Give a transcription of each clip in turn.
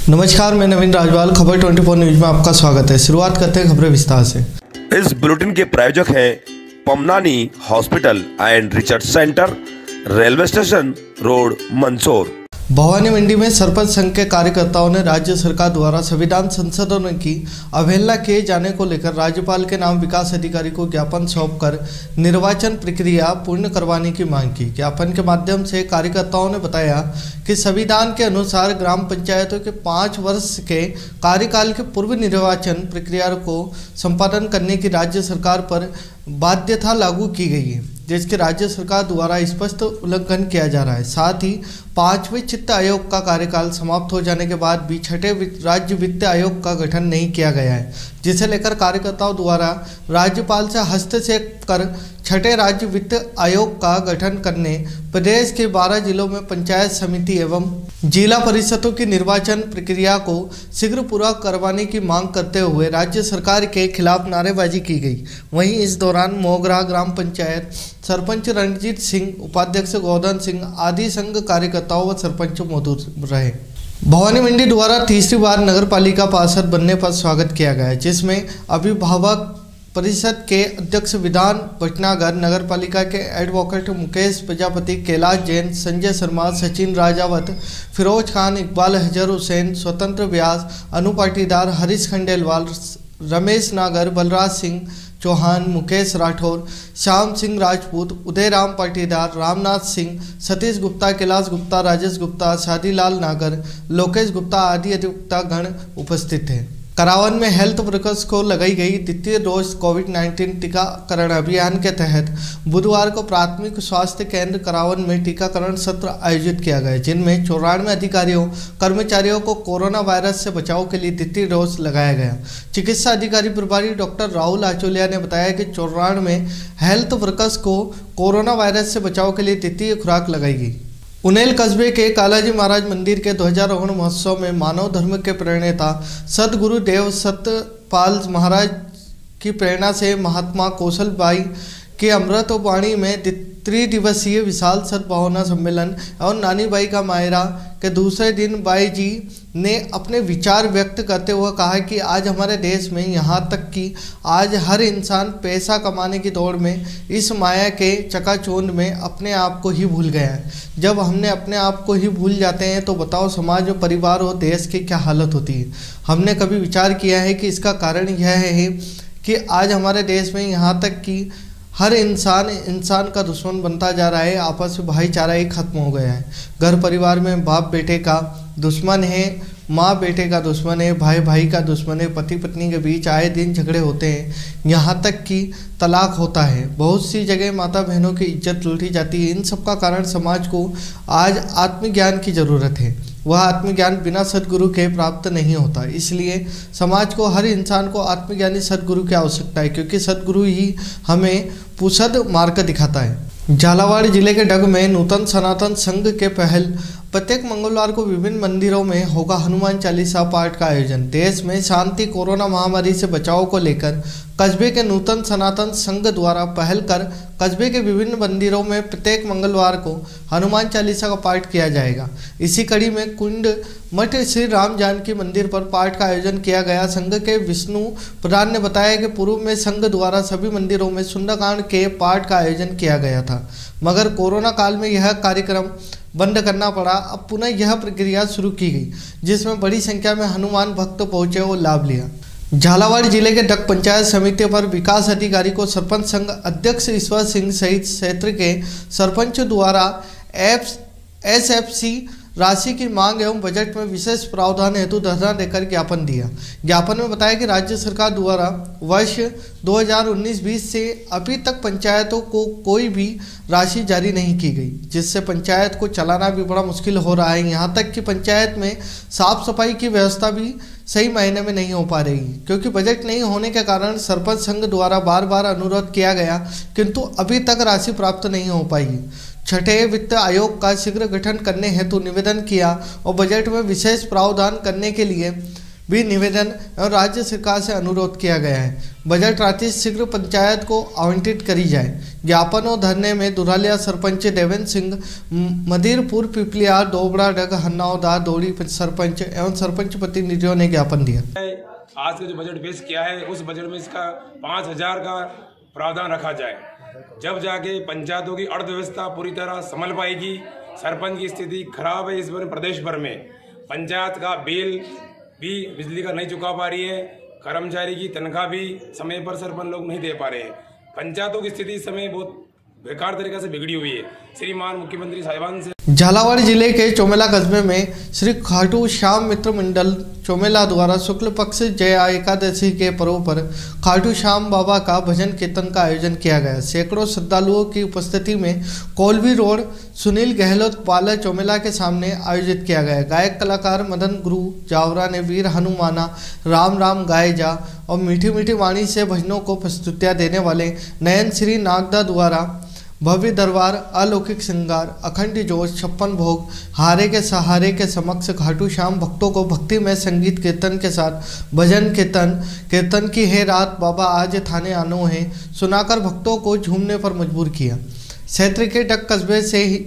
नमस्कार, मैं नवीन राजवाल। खबर 24 न्यूज में आपका स्वागत है। शुरुआत करते हैं खबरें विस्तार से। इस बुलेटिन के प्रायोजक हैं Pamnani hospital and research centre, railway station road, Mandsaur. Bhawani Mandi में सरपंच संघ के कार्यकर्ताओं ने राज्य सरकार द्वारा संविधान संशोधन की अवहेलना किए जाने को लेकर राज्यपाल के नाम विकास अधिकारी को ज्ञापन सौंपकर निर्वाचन प्रक्रिया पूर्ण करवाने की मांग की। ज्ञापन के माध्यम से कार्यकर्ताओं ने बताया कि संविधान के अनुसार ग्राम पंचायतों के 5 वर्ष के कार्यकाल के पूर्व निर्वाचन प्रक्रिया को संपादन करने की राज्य सरकार पर बाध्यता लागू की गई है, जिसके राज्य सरकार द्वारा स्पष्ट उल्लंघन किया जा रहा है। साथ ही 5वें वित्त आयोग का कार्यकाल समाप्त हो जाने के बाद भी 6ठे राज्य वित्त आयोग का गठन नहीं किया गया है, जिसे लेकर कार्यकर्ताओं द्वारा राज्यपाल से हस्तक्षेप कर 6ठे राज्य वित्त आयोग का गठन करने, प्रदेश के 12 जिलों में पंचायत समिति एवं जिला परिषदों की निर्वाचन प्रक्रिया को शीघ्र पूरा करवाने की मांग करते हुए राज्य सरकार के खिलाफ नारेबाजी की गई। वहीं इस दौरान मोगरा ग्राम पंचायत सरपंच रणजीत सिंह, उपाध्यक्ष गोवर्धन सिंह आदि संघ कार्यकर्ताओं व सरपंच मौजूद रहे। भवानी मंडी द्वारा तीसरी बार नगर पालिका पार्षद बनने पर स्वागत किया गया, जिसमें अभिभावक परिषद के अध्यक्ष विधान भटनागर, नगर पालिका के एडवोकेट मुकेश प्रजापति, कैलाश जैन, संजय शर्मा, सचिन राजावत, फिरोज खान, इकबाल अजहर हुसैन, स्वतंत्र व्यास, अनु पाटीदार, हरीश खंडेलवाल, रमेश नागर, बलराज सिंह चौहान, मुकेश राठौर, श्याम सिंह राजपूत, उदय राम पाटीदार, रामनाथ सिंह, सतीश गुप्ता, कैलाश गुप्ता, राजेश गुप्ता, शादीलाल नागर, लोकेश गुप्ता आदि अधिवक्ता गण उपस्थित थे। करावन में हेल्थ वर्कर्स को लगाई गई द्वितीय डोज कोविड-19 टीकाकरण अभियान के तहत बुधवार को प्राथमिक स्वास्थ्य केंद्र करावन में टीकाकरण सत्र आयोजित किया गया, जिनमें 94 अधिकारियों कर्मचारियों को कोरोना वायरस से बचाव के लिए द्वितीय डोज लगाया गया। चिकित्सा अधिकारी प्रभारी डॉक्टर राहुल आचोलिया ने बताया कि 94 हेल्थ वर्कर्स को कोरोना वायरस से बचाव के लिए द्वितीय खुराक लगाई गई। उनेल कस्बे के कालाजी महाराज मंदिर के ध्वजारोहण महोत्सव में मानव धर्म के प्रणेता सदगुरु देव सतपाल महाराज की प्रेरणा से महात्मा कौशल बाई के अमृत वाणी में त्रिदिवसीय विशाल सद्भावना सम्मेलन और नानी बाई का मायरा के दूसरे दिन बाई जी ने अपने विचार व्यक्त करते हुए कहा कि आज हमारे देश में यहाँ तक कि आज हर इंसान पैसा कमाने की दौड़ में इस माया के चकाचौंध में अपने आप को ही भूल गया है। जब हमने अपने आप को ही भूल जाते हैं तो बताओ समाज और परिवार और देश की क्या हालत होती है। हमने कभी विचार किया है कि इसका कारण यह है कि आज हमारे देश में यहाँ तक कि हर इंसान का दुश्मन बनता जा रहा है। आपस में भाईचारा ही खत्म हो गया है। घर परिवार में बाप बेटे का दुश्मन है, माँ बेटे का दुश्मन है, भाई भाई का दुश्मन है, पति पत्नी के बीच आए दिन झगड़े होते हैं, यहाँ तक कि तलाक होता है। बहुत सी जगह माता बहनों की इज्जत लूटी जाती है। इन सब का कारण समाज को आज आत्मज्ञान की ज़रूरत है। वह आत्मज्ञान बिना सद्गुरु के प्राप्त नहीं होता। इसलिए समाज को, हर इंसान को आत्मज्ञानी सद्गुरु की आवश्यकता है, क्योंकि सद्गुरु ही हमें पुसद मार्ग दिखाता है। झालावाड़ जिले के डग में नूतन सनातन संघ के पहल प्रत्येक मंगलवार को विभिन्न मंदिरों में होगा हनुमान चालीसा पाठ का आयोजन। देश में शांति कोरोना महामारी से बचाव को लेकर कस्बे के नूतन सनातन संघ द्वारा पहल कर कस्बे के विभिन्न मंदिरों में प्रत्येक मंगलवार को हनुमान चालीसा का पाठ किया जाएगा। इसी कड़ी में कुंड मठ श्री राम जानकी मंदिर पर पाठ का आयोजन किया गया। संघ के विष्णु प्रधान ने बताया कि पूर्व में संघ द्वारा सभी मंदिरों में सुंदरकांड के पाठ का आयोजन किया गया था, मगर कोरोना काल में यह कार्यक्रम बंद करना पड़ा। अब पुनः यह प्रक्रिया शुरू की गई, जिसमें बड़ी संख्या में हनुमान भक्त पहुंचे और लाभ लिया। झालावाड़ जिले के डग पंचायत समिति पर विकास अधिकारी को सरपंच संघ अध्यक्ष ईश्वर सिंह सहित क्षेत्र के सरपंच द्वारा SFC राशि की मांग एवं बजट में विशेष प्रावधान हेतु धरना देकर ज्ञापन दिया। ज्ञापन में बताया कि राज्य सरकार द्वारा वर्ष 2019-20 से अभी तक पंचायतों को कोई भी राशि जारी नहीं की गई, जिससे पंचायत को चलाना भी बड़ा मुश्किल हो रहा है। यहाँ तक कि पंचायत में साफ सफाई की व्यवस्था भी सही मायने में नहीं हो पा रही, क्योंकि बजट नहीं होने के कारण सरपंच संघ द्वारा बार बार अनुरोध किया गया, किंतु अभी तक राशि प्राप्त नहीं हो पाई। 6ठे वित्त आयोग का शीघ्र गठन करने हेतु निवेदन किया और बजट में विशेष प्रावधान करने के लिए भी निवेदन एवं राज्य सरकार से अनुरोध किया गया है। बजट राशि शीघ्र पंचायत को आवंटित करी जाए। ज्ञापन और धरने में दुरालिया सरपंच देवेंद्र सिंह, मदीरपुर, पिपलिया, दोबड़ा, डग, हन्नावदा, दौड़ी सरपंच एवं सरपंच प्रतिनिधियों ने ज्ञापन दिया। आज का जो बजट पेश किया है उस बजट में इसका 5,000 का प्रावधान रखा जाए, जब जाके पंचायतों की अर्थव्यवस्था पूरी तरह संभल पाएगी। सरपंच की स्थिति खराब है इस बार प्रदेश भर में। पंचायत का बिल भी बिजली का नहीं चुका पा रही है, कर्मचारी की तनख्वाह भी समय पर सरपंच लोग नहीं दे पा रहे हैं। पंचायतों की स्थिति इस समय बहुत बेकार तरीके से बिगड़ी हुई है। श्रीमान मुख्यमंत्री साहिबान से झालावाड़ जिले के चोमेला कस्बे में श्री खाटू श्याम मित्र मंडल चोमेला द्वारा शुक्ल पक्ष जया एकादशी के पर्व पर खाटू श्याम बाबा का भजन कीर्तन का आयोजन किया गया। सैकड़ों श्रद्धालुओं की उपस्थिति में कोलवी रोड सुनील गहलोत पार्लर चोमेला के सामने आयोजित किया गया। गायक कलाकार मदन गुरु जावरा ने वीर हनुमाना, राम राम गाए जा और मीठी मीठी वाणी से भजनों को प्रस्तुतियाँ देने वाले नयन श्री नागदा द्वारा भव्य दरबार, अलौकिक श्रृंगार, अखंड जोश, 56 भोग, हारे के सहारे के समक्ष खाटू श्याम भक्तों को भक्ति में संगीत कीर्तन के साथ भजन कीर्तन की है रात बाबा आज थाने आनो है सुनाकर भक्तों को झूमने पर मजबूर किया। क्षेत्र के डग कस्बे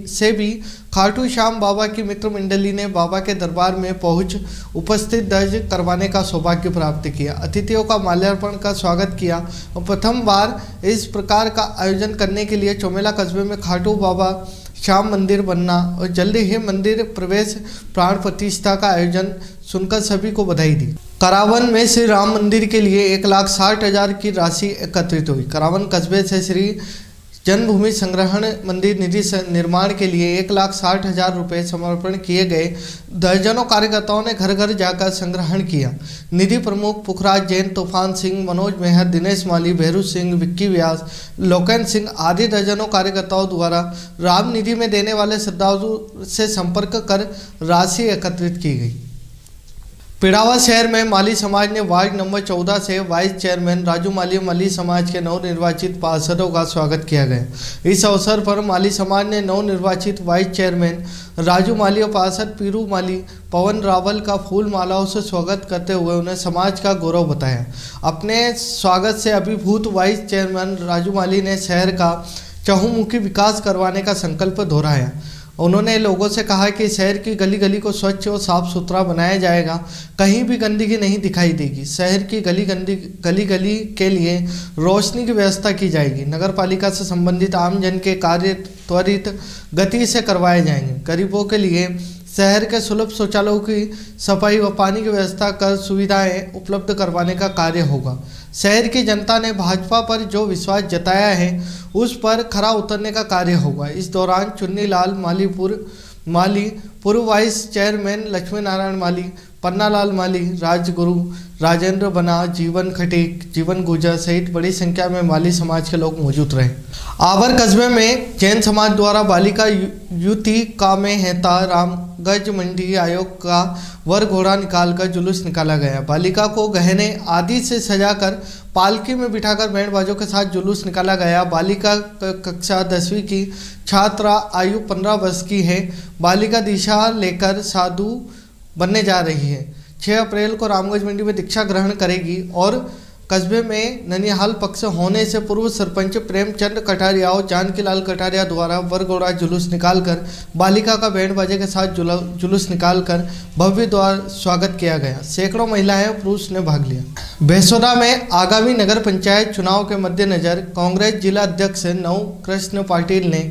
से भी खाटू श्याम बाबा की मित्र मंडली ने बाबा के दरबार में पहुंच उपस्थित दर्ज करवाने का सौभाग्य प्राप्त किया। अतिथियों का माल्यार्पण का स्वागत किया और प्रथम बार इस प्रकार का आयोजन करने के लिए चोमेला कस्बे में खाटू बाबा श्याम मंदिर बनना और जल्दी ही मंदिर प्रवेश प्राण प्रतिष्ठा का आयोजन सुनकर सभी को बधाई दी। करावन में श्री राम मंदिर के लिए 1,60,000 की राशि एकत्रित हुई। करावन कस्बे से श्री जन्मभूमि संग्रहण मंदिर निधि निर्माण के लिए 1,60,000 रुपये समर्पण किए गए। दर्जनों कार्यकर्ताओं ने घर घर जाकर संग्रहण किया। निधि प्रमुख पुखराज जैन, तूफान सिंह, मनोज मेहर, दिनेश माली, भैरू सिंह, विक्की व्यास, लोकेन सिंह आदि दर्जनों कार्यकर्ताओं द्वारा राम निधि में देने वाले श्रद्धालुओं से संपर्क कर राशि एकत्रित की गई। पिड़ावा शहर में माली समाज ने वार्ड नंबर 14 से वाइस चेयरमैन राजू माली, माली समाज के नवनिर्वाचित पार्षदों का स्वागत किया गया। इस अवसर पर माली समाज ने नवनिर्वाचित वाइस चेयरमैन राजू माली और पार्षद पीरू माली, पवन रावल का फूल मालाओं से स्वागत करते हुए उन्हें समाज का गौरव बताया। अपने स्वागत से अभिभूत वाइस चेयरमैन राजू माली ने शहर का चहुमुखी विकास करवाने का संकल्प दोहराया। उन्होंने लोगों से कहा कि शहर की गली गली को स्वच्छ और साफ सुथरा बनाया जाएगा, कहीं भी गंदगी नहीं दिखाई देगी। शहर की गली गली के लिए रोशनी की व्यवस्था की जाएगी। नगर पालिका से संबंधित आमजन के कार्य त्वरित गति से करवाए जाएंगे। गरीबों के लिए शहर के सुलभ शौचालयों की सफाई व पानी की व्यवस्था कर सुविधाएं उपलब्ध करवाने का कार्य होगा। शहर की जनता ने भाजपा पर जो विश्वास जताया है उस पर खरा उतरने का कार्य होगा। इस दौरान चुन्नी लाल माली, पूर्व वाइस चेयरमैन लक्ष्मी नारायण माली, पन्ना लाल माली, राजगुरु, राजेंद्र बना, जीवन खटीक, जीवन गुजर सहित बड़ी संख्या में माली समाज के लोग मौजूद रहे। आवर कस्बे में जैन समाज द्वारा बालिका युति का में हेता रामगंज मंडी आयोग का वर घोड़ा निकालकर जुलूस निकाला गया। बालिका को गहने आदि से सजाकर पालकी में बिठाकर बैंड बाजों के साथ जुलूस निकाला गया। बालिका कक्षा 10वीं की छात्रा, आयु 15 वर्ष की है। बालिका दिशा लेकर साधु बनने जा रही है। 6 अप्रैल को रामगंज मंडी में दीक्षा ग्रहण करेगी और कस्बे में ननिहाल पक्ष होने से पूर्व सरपंच प्रेमचंद कटारिया और जानकीलाल कटारिया द्वारा वरघोड़ा जुलूस निकालकर बालिका का बैंड बाजे के साथ जुलूस निकालकर भव्य द्वार स्वागत किया गया। सैकड़ों महिलाएं और पुरुष ने भाग लिया। बेसोदा में आगामी नगर पंचायत चुनाव के मद्देनजर कांग्रेस जिला अध्यक्ष नव कृष्ण पाटिल ने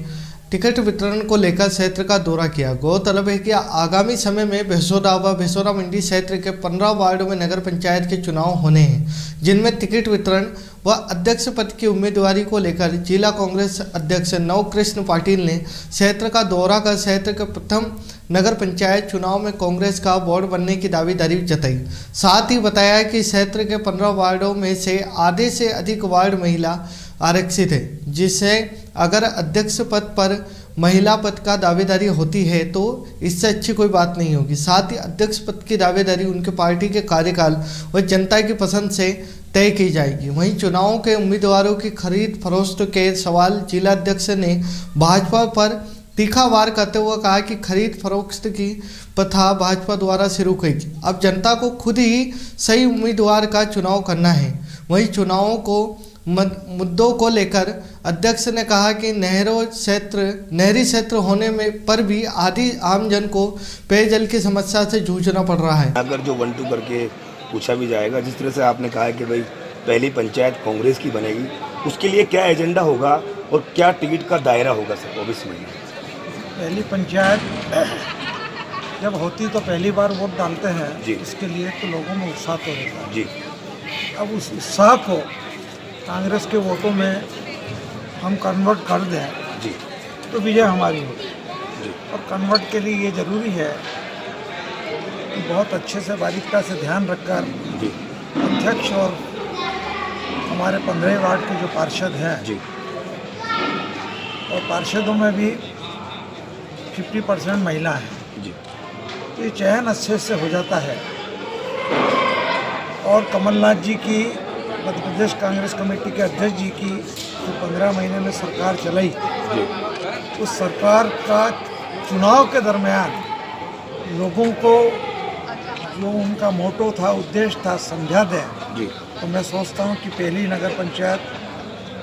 टिकट वितरण को लेकर क्षेत्र का दौरा किया। गौरतलब है कि आगामी समय में बेसोदा व बेसोदा मंडी क्षेत्र के 15 वार्डों में नगर पंचायत के चुनाव होने हैं, जिनमें टिकट वितरण व अध्यक्ष पद की उम्मीदवारी को लेकर जिला कांग्रेस अध्यक्ष नव कृष्ण पाटिल ने क्षेत्र का दौरा कर क्षेत्र के प्रथम नगर पंचायत चुनाव में कांग्रेस का बोर्ड बनने की दावेदारी जताई। साथ ही बताया कि क्षेत्र के 15 वार्डों में से आधे से अधिक वार्ड महिला आरक्षित है, जिससे अगर अध्यक्ष पद पर महिला पद का दावेदारी होती है तो इससे अच्छी कोई बात नहीं होगी। साथ ही अध्यक्ष पद की दावेदारी उनके पार्टी के कार्यकाल व जनता की पसंद से तय की जाएगी। वहीं चुनावों के उम्मीदवारों की खरीद फरोख्त के सवाल जिला अध्यक्ष ने भाजपा पर तीखा वार करते हुए कहा कि खरीद फरोख्त की प्रथा भाजपा द्वारा शुरू की, अब जनता को खुद ही सही उम्मीदवार का चुनाव करना है। वहीं चुनावों को मुद्दों को लेकर अध्यक्ष ने कहा कि नहरी क्षेत्र होने में पर भी आधी आमजन को पेयजल की समस्या से जूझना पड़ रहा है। अगर जो 1-2 करके पूछा भी जाएगा, जिस तरह से आपने कहा है कि भाई पहली पंचायत कांग्रेस की बनेगी, उसके लिए क्या एजेंडा होगा और क्या टिकट का दायरा होगा सर 24 में? पहली पंचायत जब होती तो पहली बार वोट डालते हैं जी। इसके लिए तो लोगों में उत्साह तो रहता है जी। अब उस उत्साह को कांग्रेस के वोटों में हम कन्वर्ट कर दें जी तो विजय हमारी होगी जी। और कन्वर्ट के लिए ये ज़रूरी है कि बहुत अच्छे से बारीकता से ध्यान रखकर जी अध्यक्ष और हमारे 15 वार्ड के जो पार्षद हैं जी और पार्षदों में भी 50% महिला हैं, जी तो ये चयन अच्छे से हो जाता है। और कमलनाथ जी की मध्य प्रदेश कांग्रेस कमेटी के अध्यक्ष जी की जो 15 महीने में सरकार चलाई, उस सरकार का चुनाव के दरमियान लोगों को जो उनका मोटो था, उद्देश्य था, समझा दें जी। तो मैं सोचता हूँ कि पहली नगर पंचायत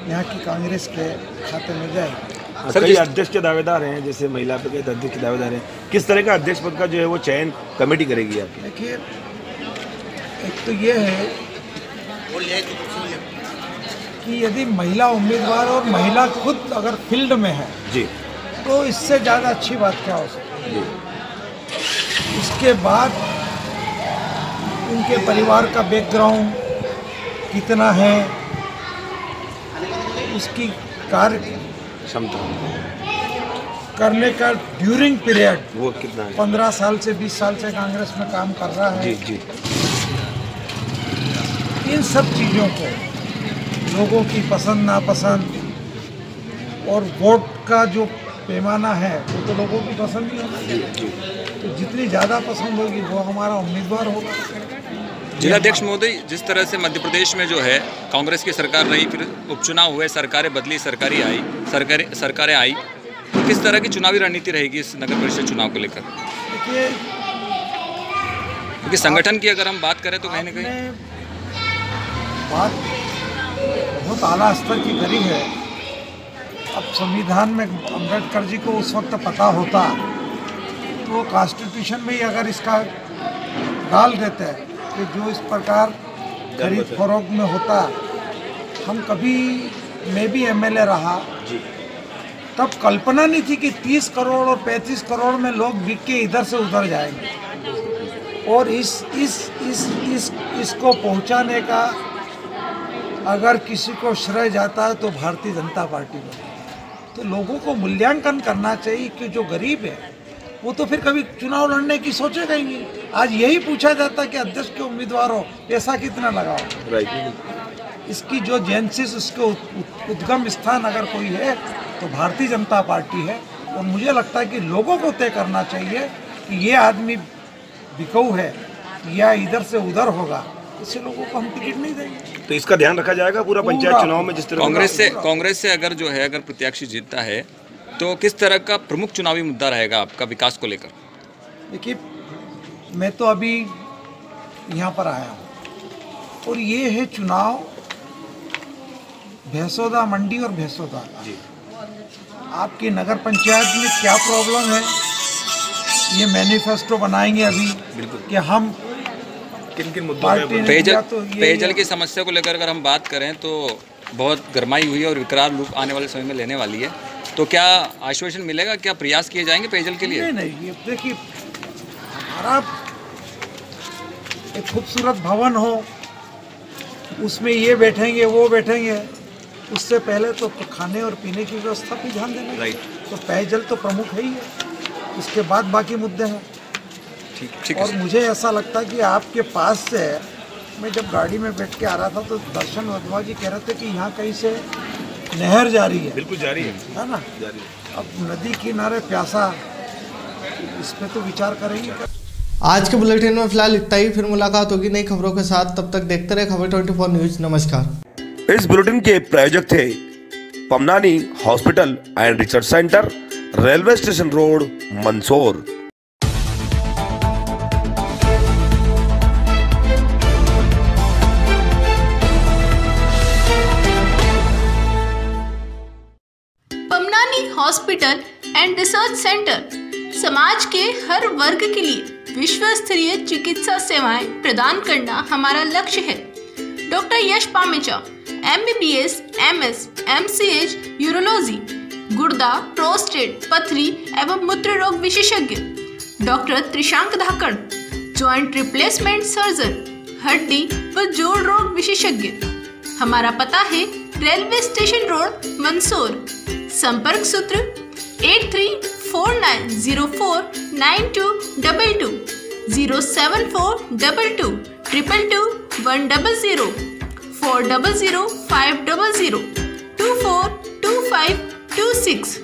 यहाँ की कांग्रेस के खाते में जाएगी। सर, कई अध्यक्ष के दावेदार हैं, जैसे महिला पे कई अध्यक्ष के दावेदार हैं, किस तरह का अध्यक्ष पद का जो है वो चयन कमेटी करेगी आपकी? देखिए, एक तो ये है कि यदि महिला उम्मीदवार और महिला खुद अगर फील्ड में है जी तो इससे ज़्यादा अच्छी बात क्या हो सकती है। इसके बाद उनके परिवार का बैकग्राउंड कितना है, उसकी कार्य क्षमता करने का ड्यूरिंग पीरियड वो कितना है? 15 साल से 20 साल से कांग्रेस में काम कर रहा है। जी जी। इन सब चीज़ों को लोगों की पसंद नापसंद और वोट का जो पैमाना है वो तो लोगों की पसंद ही होगी, तो जितनी ज़्यादा पसंद होगी वो हमारा उम्मीदवार होगा। जिलाध्यक्ष महोदय, जिस तरह से मध्य प्रदेश में जो है कांग्रेस की सरकार रही, फिर उपचुनाव हुए, सरकारें बदली, सरकारें आई, तो किस तरह की चुनावी रणनीति रहेगी इस नगर परिषद चुनाव को लेकर? देखिए, क्योंकि संगठन की अगर हम बात करें तो कहीं ना कहीं बात बहुत आला स्तर की करी है। अब संविधान में अम्बेडकर जी को उस वक्त पता होता तो कॉन्स्टिट्यूशन में ही अगर इसका डाल देते हैं कि जो इस प्रकार खरीद फरोख्त में होता, हम कभी मैं भी एमएलए रहा तब कल्पना नहीं थी कि 30 करोड़ और 35 करोड़ में लोग बिक के इधर से उधर जाएंगे। और इसको पहुंचाने का अगर किसी को श्रेय जाता है तो भारतीय जनता पार्टी में। तो लोगों को मूल्यांकन करना चाहिए कि जो गरीब है वो तो फिर कभी चुनाव लड़ने की सोचेगा ही नहीं। आज यही पूछा जाता कि अध्यक्ष के उम्मीदवार हो, पैसा कितना लगाओ। राइट। इसकी जो जेनेसिस, उसके उद्गम स्थान अगर कोई है तो भारतीय जनता पार्टी है। और मुझे लगता है कि लोगों को तय करना चाहिए कि ये आदमी बिकाऊ है या इधर से उधर होगा, इससे लोगों को हम टिकट नहीं देंगे। तो इसका ध्यान रखा जाएगा पूरा पंचायत चुनाव में, जिस तरह कांग्रेस से अगर जो है अगर प्रत्याशी जीतता है तो किस तरह का प्रमुख चुनावी मुद्दा रहेगा आपका विकास को लेकर? देखिए, मैं तो अभी यहाँ पर आया हूँ और ये है चुनाव भैंसोदा मंडी और भैंसोदा। आपकी नगर पंचायत में क्या प्रॉब्लम है, ये मैनिफेस्टो बनाएंगे अभी कि हम किन मुद्दों में। पेयजल की समस्या को लेकर अगर हम बात करें तो बहुत गरमाई हुई है और विकराल रूप आने वाले समय में लेने वाली है, तो क्या आश्वासन मिलेगा, क्या प्रयास किए जाएंगे पेयजल के लिए? नहीं, ये देखिए, हमारा एक खूबसूरत भवन हो, उसमें ये बैठेंगे वो बैठेंगे, उससे पहले तो खाने और पीने की व्यवस्था पे ध्यान देना। राइट। तो पेयजल तो प्रमुख है ही है, उसके बाद बाकी मुद्दे हैं। ठीक। और मुझे ऐसा लगता है कि आपके पास से मैं जब गाड़ी में बैठ के आ रहा था तो दर्शन वर्मा जी कह रहे थे कि यहाँ कहीं से नहर जा रही है। बिल्कुल जारी है ना? जारी है। अब नदी किनारे प्यासा, इस पे तो विचार करेंगे। आज के बुलेटिन में फिलहाल इतना ही, फिर मुलाकात होगी नई खबरों के साथ। तब तक देखते रहे खबर 24 न्यूज। नमस्कार। इस बुलेटिन के प्रायोजक थे Pamnani hospital and research centre, railway station road, Mandsaur. Pamnani hospital and research centre समाज के हर वर्ग के लिए विश्व स्तरीय चिकित्सा सेवाएं प्रदान करना हमारा लक्ष्य है। Doctor Yash Pamecha, MBBS, MS, MCH, urology, गुर्दा, प्रोस्टेट, पथरी एवं मूत्र रोग विशेषज्ञ। Doctor Trishank Dhakad, joint replacement surgeon, हड्डी व जोड़ रोग विशेषज्ञ। हमारा पता है रेलवे स्टेशन रोड, मंदसौर। संपर्क सूत्र 8349049222, 07422 222 100, 400 500 242526।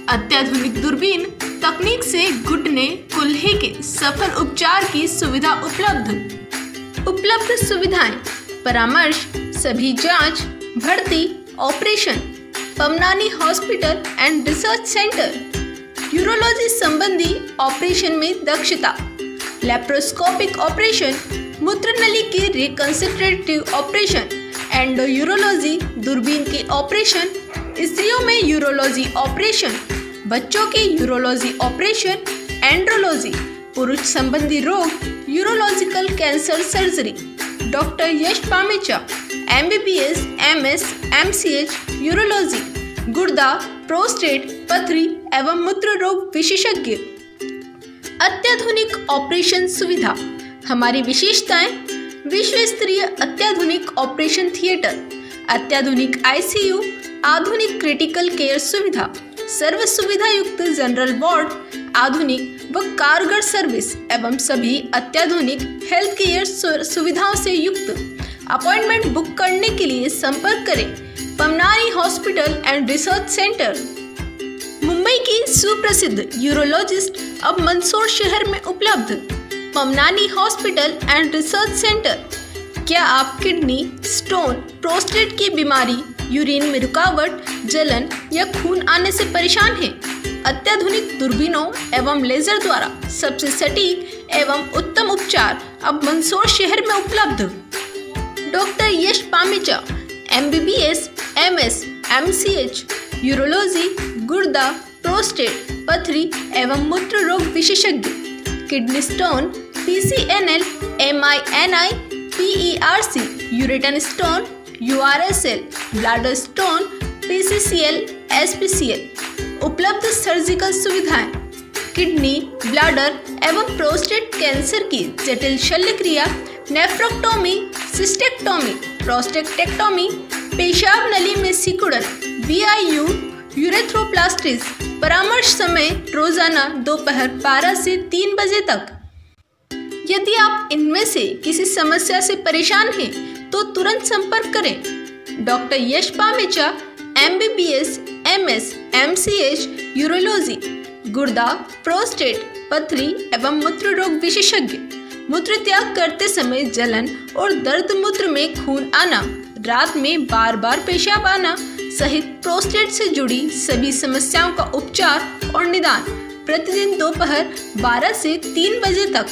अत्याधुनिक दूरबीन तकनीक से घुटने, कुल्हे के सफल उपचार की सुविधा उपलब्ध सुविधाएं, परामर्श, सभी जांच, भर्ती, operation. Pamnani hospital and research centre urology संबंधी ऑपरेशन में दक्षता, लेप्रोस्कोपिक ऑपरेशन, मूत्रनली के रिकंस्ट्रक्टिव ऑपरेशन, एंडो यूरोलॉजी, दूरबीन के ऑपरेशन, स्त्रियों में यूरोलॉजी ऑपरेशन, बच्चों के यूरोलॉजी ऑपरेशन, एंड्रोलॉजी, पुरुष संबंधी रोग, urological cancer surgery. Doctor Yash Pamecha, MBBS, MS, MCH, urology, गुर्दा, प्रोस्टेट, पथरी एवं मूत्र रोग विशेषज्ञ। अत्याधुनिक ऑपरेशन सुविधा, हमारी विशेषताएं: विश्व स्तरीय अत्याधुनिक ऑपरेशन थिएटर, अत्याधुनिक ICU, आधुनिक क्रिटिकल केयर सुविधा, सर्व सुविधा युक्त जनरल वार्ड, आधुनिक व कारगर सर्विस एवं सभी अत्याधुनिक हेल्थ केयर सुविधाओं से युक्त। अपॉइंटमेंट बुक करने के लिए संपर्क करें Pamnani hospital and research centre. Mumbai की सुप्रसिद्ध यूरोलॉजिस्ट अब मंदसौर शहर में उपलब्ध। Pamnani hospital and research centre. क्या आप किडनी स्टोन, प्रोस्टेट की बीमारी, यूरिन में रुकावट, जलन या खून आने से परेशान हैं? अत्याधुनिक दूरबीनों एवं लेजर द्वारा सबसे सटीक एवं उत्तम उपचार अब मंदसौर शहर में उपलब्ध। Doctor Yash Pamecha, MBBS, MS, MCH, urology, गुर्दा, प्रोस्टेट, पथरी एवं मूत्र रोग विशेषज्ञ, kidney stone, PCNL, MINI, PERC, ureter stone, URSL, bladder stone, PCCL, SPCL। उपलब्ध सर्जिकल सुविधाएं: किडनी, ब्लैडर एवं प्रोस्टेट कैंसर की जटिल शल्य क्रिया, नेफ्रोक्टोमी, सिस्टेक्टोमी, प्रोस्टेक्टेक्टोमी, पेशाब नली में सिकुड़न, BIU, यूरेथ्रोप्लास्टिस। परामर्श समय रोजाना दोपहर 12 से 3 बजे तक। यदि आप इनमें से किसी समस्या से परेशान हैं तो तुरंत संपर्क करें। Doctor Yash Pamecha, MBBS, MS, MCH, urology, गुर्दा, प्रोस्टेट, पथरी एवं मूत्र रोग विशेषज्ञ। मूत्र त्याग करते समय जलन और दर्द, मूत्र में खून आना, रात में बार बार पेशाब आना सहित प्रोस्टेट से जुड़ी सभी समस्याओं का उपचार और निदान प्रतिदिन दोपहर 12 से 3 बजे तक।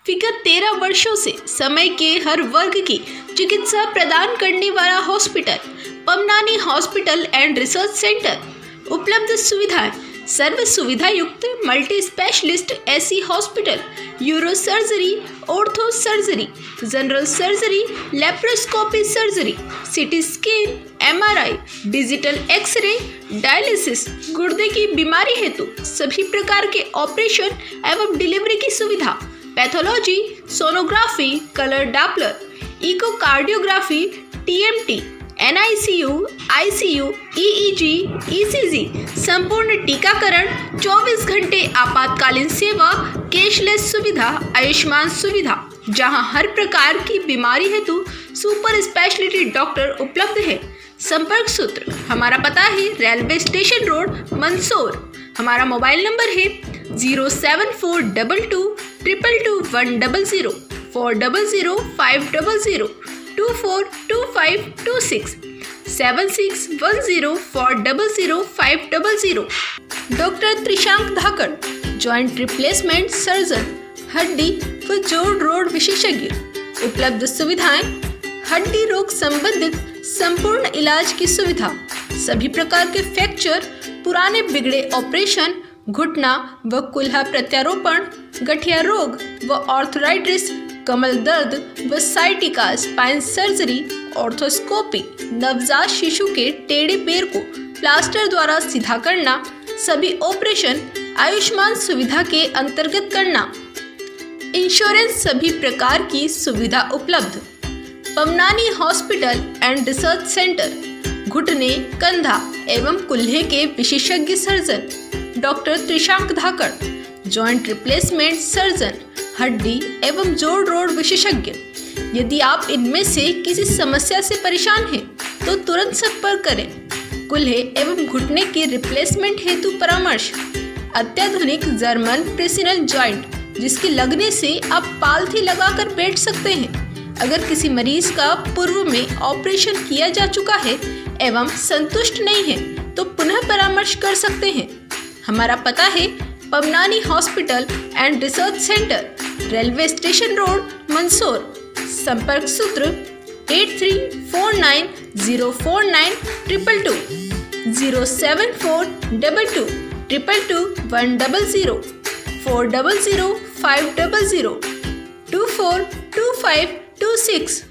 विगत 13 वर्षों से समय के हर वर्ग की चिकित्सा प्रदान करने वाला hospital Pamnani hospital and research centre. उपलब्ध सुविधाएं: सर्व सुविधा युक्त multi specialist AC hospital, uro surgery, ortho surgery, general surgery, laparoscopy surgery, CT scan, MRI, digital x-ray, dialysis, गुर्दे की बीमारी हेतु सभी प्रकार के ऑपरेशन एवं डिलीवरी की सुविधा, pathology, sonography, colour Doppler, echocardiography, TMT, NICU, ICU, EEG, ECG, संपूर्ण टीकाकरण, 24 घंटे आपातकालीन सेवा, कैशलेस सुविधा, आयुष्मान सुविधा, जहां हर प्रकार की बीमारी हेतु सुपर स्पेशलिटी डॉक्टर उपलब्ध है। संपर्क सूत्र: हमारा पता है रेलवे स्टेशन रोड, मंदसौर। हमारा मोबाइल नंबर है 07422 222 100, 400 500 242526। 7610400500। Doctor Trishank Dhakad, joint replacement surgeon, हड्डी व जोड़ रोड विशेषज्ञ। उपलब्ध सुविधाएं: हड्डी रोग संबंधित संपूर्ण इलाज की सुविधा, सभी प्रकार के फ्रैक्चर, पुराने बिगड़े ऑपरेशन, घुटना व कुल्हा प्रत्यारोपण, गठिया रोग व ऑर्थराइटिस, कमर दर्द व साइटिका स्पाइन सर्जरी, ऑर्थोस्कोपी, नवजात शिशु के टेढ़े पैर को प्लास्टर द्वारा सीधा करना, सभी ऑपरेशन आयुष्मान सुविधा के अंतर्गत करना। इंश्योरेंस सभी प्रकार की सुविधा उपलब्ध। Pamnani hospital and research centre, घुटने, कंधा एवं कुल्हे के विशेषज्ञ surgeon doctor Trishank Dhakad, joint replacement surgeon, हड्डी एवं जोड़ रोड विशेषज्ञ। यदि आप इनमें से किसी समस्या से परेशान हैं तो तुरंत संपर्क करें। कुल्हे एवं घुटने के रिप्लेसमेंट हेतु परामर्श। अत्याधुनिक जर्मन प्रेसिनल जॉइंट, जिसके लगने से आप पालथी लगाकर बैठ सकते हैं। अगर किसी मरीज का पूर्व में ऑपरेशन किया जा चुका है एवं संतुष्ट नहीं है तो पुनः परामर्श कर सकते हैं। हमारा पता है Pamnani hospital and research centre, railway station road, Mandsaur. संपर्क सूत्र 8349049222 07422 222 100 400 500 242526।